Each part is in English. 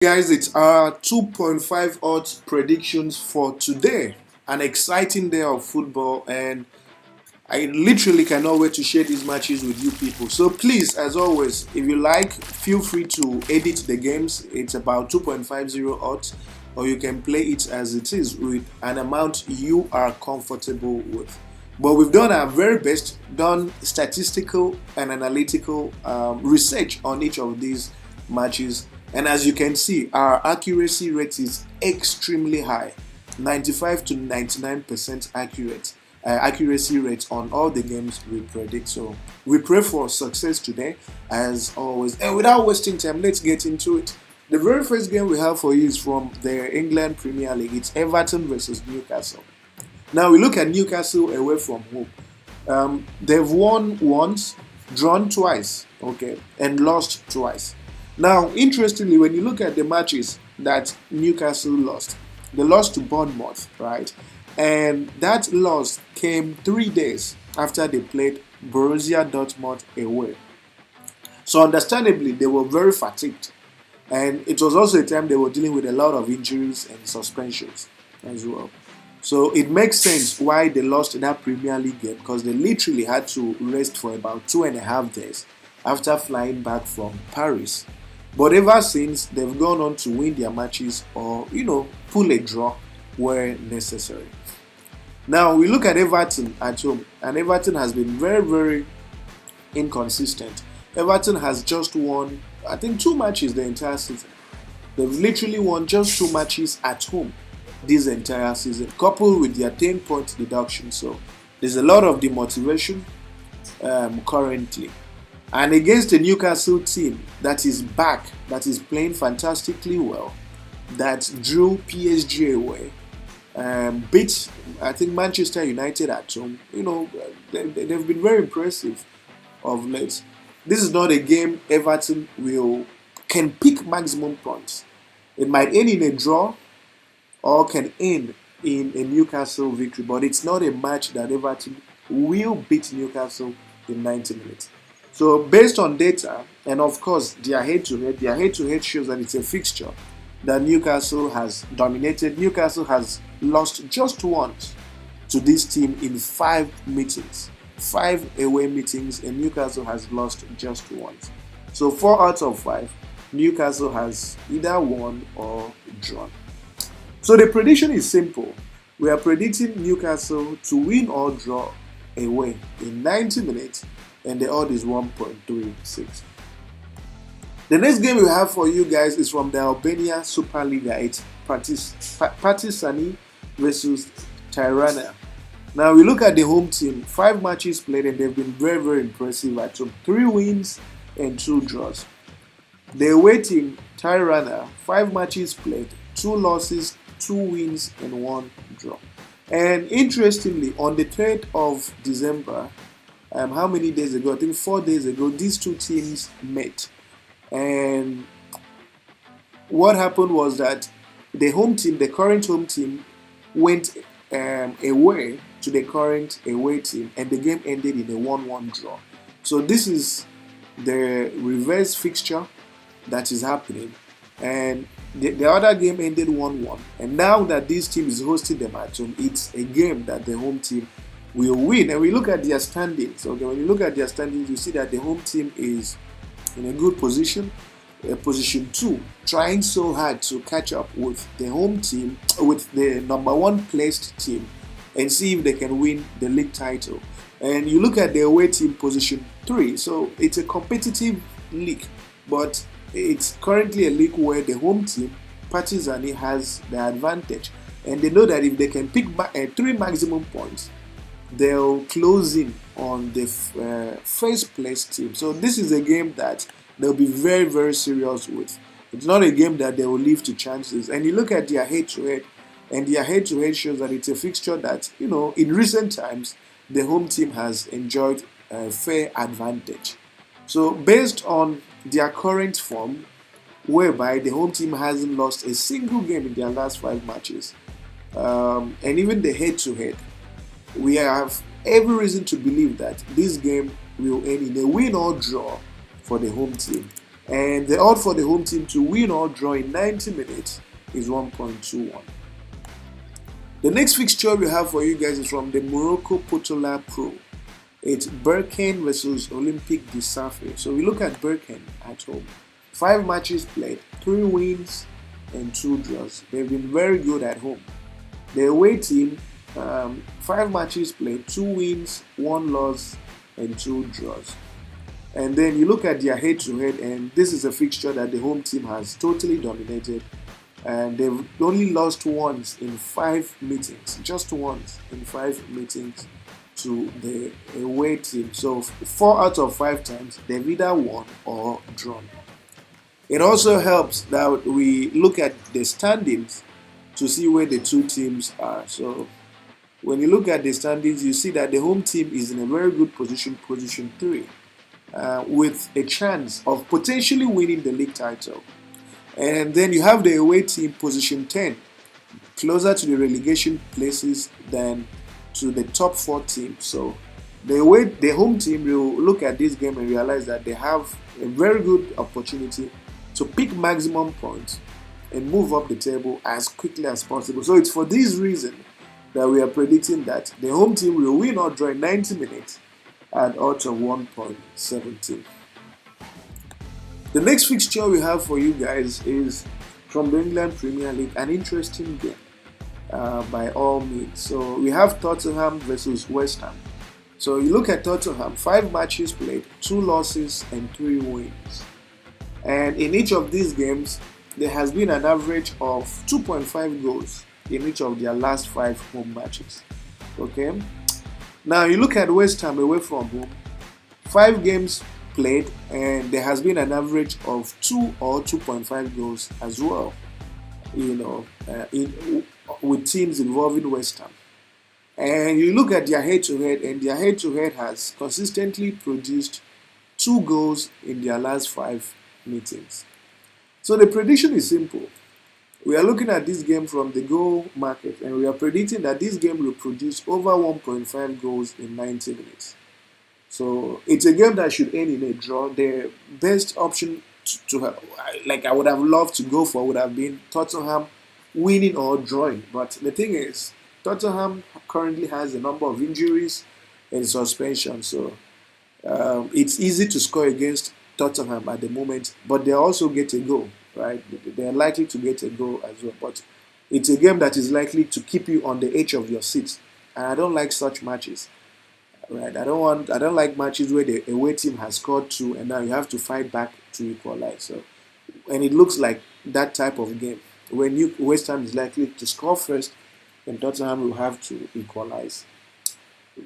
Guys, it's our 2.5 odds predictions for today. An exciting day of football, and I literally cannot wait to share these matches with you people. So please, as always, if you like, feel free to edit the games. It's about 2.50 odds, or you can play it as it is with an amount you are comfortable with. But we've done our very best, done statistical and analytical research on each of these matches. And as you can see, our accuracy rate is extremely high, 95 to 99% accuracy rate on all the games we predict. So we pray for success today, as always. And without wasting time, let's get into it. The very first game we have for you is from the England Premier League. It's Everton versus Newcastle. Now we look at Newcastle away from home. They've won once, drawn twice, okay, and lost twice. Now, interestingly, when you look at the matches that Newcastle lost, they lost to Bournemouth, right? And that loss came 3 days after they played Borussia Dortmund away. So understandably, they were very fatigued. And it was also a time they were dealing with a lot of injuries and suspensions as well. So it makes sense why they lost that Premier League game, because they literally had to rest for about 2.5 days after flying back from Paris. But ever since, they've gone on to win their matches or, pull a draw where necessary. Now, we look at Everton at home, and Everton has been very, very inconsistent. Everton has just won, I think, 2 matches the entire season. They've literally won just 2 matches at home this entire season, coupled with their 10-point deduction. So there's a lot of demotivation currently. And against the Newcastle team that is back, that is playing fantastically well, that drew PSG away, beat, I think, Manchester United at home. They've been very impressive of late. This is not a game Everton can pick maximum points. It might end in a draw or can end in a Newcastle victory, but it's not a match that Everton will beat Newcastle in 90 minutes. So based on data, and of course their head-to-head shows that it's a fixture that Newcastle has dominated. Newcastle has lost just once to this team in 5 meetings. 5 away meetings, and Newcastle has lost just once. So 4 out of 5, Newcastle has either won or drawn. So the prediction is simple. We are predicting Newcastle to win or draw away in 90 minutes, and the odd is 1.36. The next game we have for you guys is from the Albania Superliga. It's Partizan versus Tirana. Now we look at the home team. 5 matches played, and they've been very, very impressive at home. 3 wins and 2 draws. The away team, Tirana, 5 matches played, 2 losses, 2 wins and 1 draw. And interestingly, on the 3rd of December, how many days ago? I think 4 days ago, these 2 teams met. And what happened was that the current home team, went away to the current away team, and the game ended in a 1-1 draw. So this is the reverse fixture that is happening. And the other game ended 1-1. And now that this team is hosting them at home, it's a game that the home team will win. And we look at their standings. Okay, when you look at their standings, you see that the home team is in a good position, position 2, trying so hard to catch up with the home team, with the number 1 placed team, and see if they can win the league title. And you look at the away team, position 3. So it's a competitive league, but it's currently a league where the home team, Partizan, has the advantage, and they know that if they can pick 3 maximum points, they'll close in on the first place team. So this is a game that they'll be very, very serious with. It's not a game that they will leave to chances. And you look at their head-to-head, and their head-to-head shows that it's a fixture that, in recent times, the home team has enjoyed a fair advantage. So based on their current form, whereby the home team hasn't lost a single game in their last 5 matches, and even the head-to-head, we have every reason to believe that this game will end in a win or draw for the home team. And the odds for the home team to win or draw in 90 minutes is 1.21. The next fixture we have for you guys is from the Morocco Potola Pro. It's Berkane versus Olympique de Safi. So we look at Berkane at home. 5 matches played, 3 wins and 2 draws. They've been very good at home. The away team, 5 matches played, 2 wins, 1 loss and 2 draws. And then you look at their head-to-head, and this is a fixture that the home team has totally dominated. And they've only lost once in 5 meetings, just once in 5 meetings to the away team. So 4 out of 5 times they've either won or drawn. It also helps that we look at the standings to see where the two teams are. So when you look at the standings, you see that the home team is in a very good position, position 3, with a chance of potentially winning the league title. And then you have the away team, position 10, closer to the relegation places than to the top 4 teams. So the home team will look at this game and realize that they have a very good opportunity to pick maximum points and move up the table as quickly as possible. So it's for this reason that we are predicting that the home team will win or draw in 90 minutes at odds of 1.17. The next fixture we have for you guys is from the England Premier League, an interesting game by all means. So we have Tottenham versus West Ham. So you look at Tottenham, 5 matches played, 2 losses and 3 wins. And in each of these games, there has been an average of 2.5 goals in each of their last 5 home matches. Okay? Now you look at West Ham away from home, 5 games played, and there has been an average of 2 or 2.5 goals as well, with teams involving West Ham. And you look at their head-to-head, and their head-to-head has consistently produced 2 goals in their last 5 meetings. So the prediction is simple. We are looking at this game from the goal market, and we are predicting that this game will produce over 1.5 goals in 90 minutes. So it's a game that should end in a draw. The best option to have, like I would have loved to go for, would have been Tottenham winning or drawing. But the thing is, Tottenham currently has a number of injuries and suspension. So it's easy to score against Tottenham at the moment, but they also get a goal, right? They are likely to get a goal as well. But it's a game that is likely to keep you on the edge of your seat. And I don't like such matches. Right, I don't like matches where the away team has scored 2 and now you have to fight back to equalize. So, and it looks like that type of game when West Ham is likely to score first, and Tottenham will have to equalize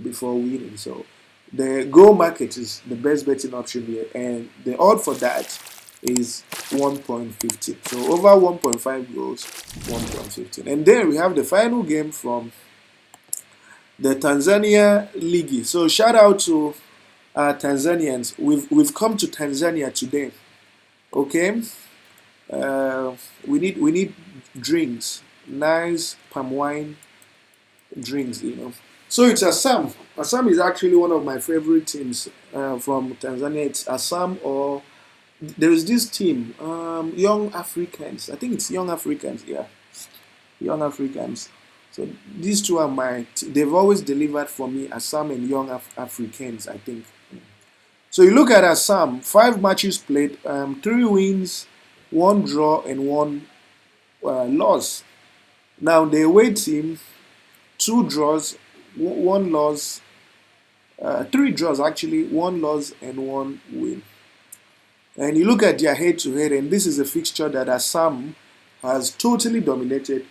before winning. So, the goal market is the best betting option here, and the odd for that is 1.15. So over 1.5 goals, 1.15. And then we have the final game from the Tanzania League. So shout out to Tanzanians. We've come to Tanzania today. Okay, we need drinks, nice palm wine drinks. So it's Assam. Assam is actually one of my favorite teams from Tanzania. It's Assam, or there is this team, Young Africans. I think it's Young Africans. Yeah, Young Africans. So these two are they've always delivered for me, Assam and Young Africans, I think. So you look at Assam, 5 matches played, 3 wins, 1 draw and 1 loss. Now the away team, 2 draws, 1 loss, 3 draws actually, 1 loss and 1 win. And you look at their head-to-head, and this is a fixture that Assam has totally dominated,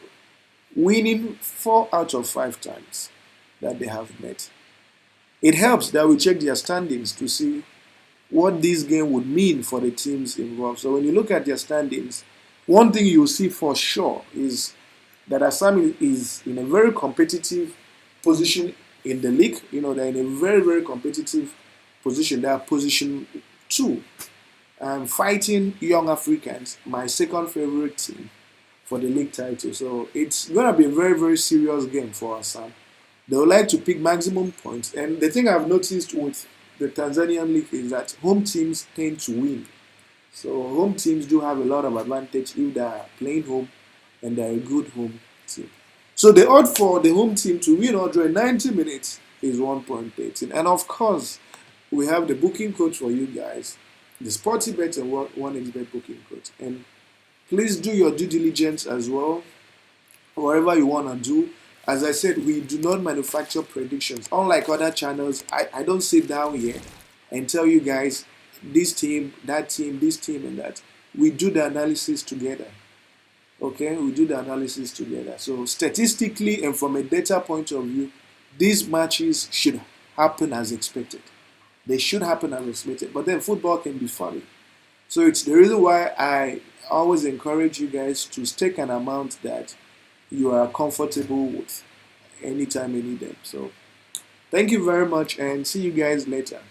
winning 4 out of 5 times that they have met. It helps that we check their standings to see what this game would mean for the teams involved. So when you look at their standings, one thing you'll see for sure is that Assam is in a very competitive position in the league. They're in a very, very competitive position. They are position 2, fighting Young Africans, my second favorite team, for the league title. So it's going to be a very, very serious game for Assam. They would like to pick maximum points. And the thing I've noticed with the Tanzanian league is that home teams tend to win. So home teams do have a lot of advantage if they are playing home and they're a good home team. So the odd for the home team to win or draw in 90 minutes is 1.13. And of course, we have the booking code for you guys, the Sporty Bet and 1xBet booking code. And please do your due diligence as well, whatever you want to do. As I said, we do not manufacture predictions. Unlike other channels, I don't sit down here and tell you guys this team, that team, this team, and that. We do the analysis together. Okay, we do the analysis together. So statistically and from a data point of view, these matches should happen as expected. They should happen as expected. But then football can be funny. So it's the reason why I always encourage you guys to stake an amount that you are comfortable with anytime, any day. So thank you very much and see you guys later.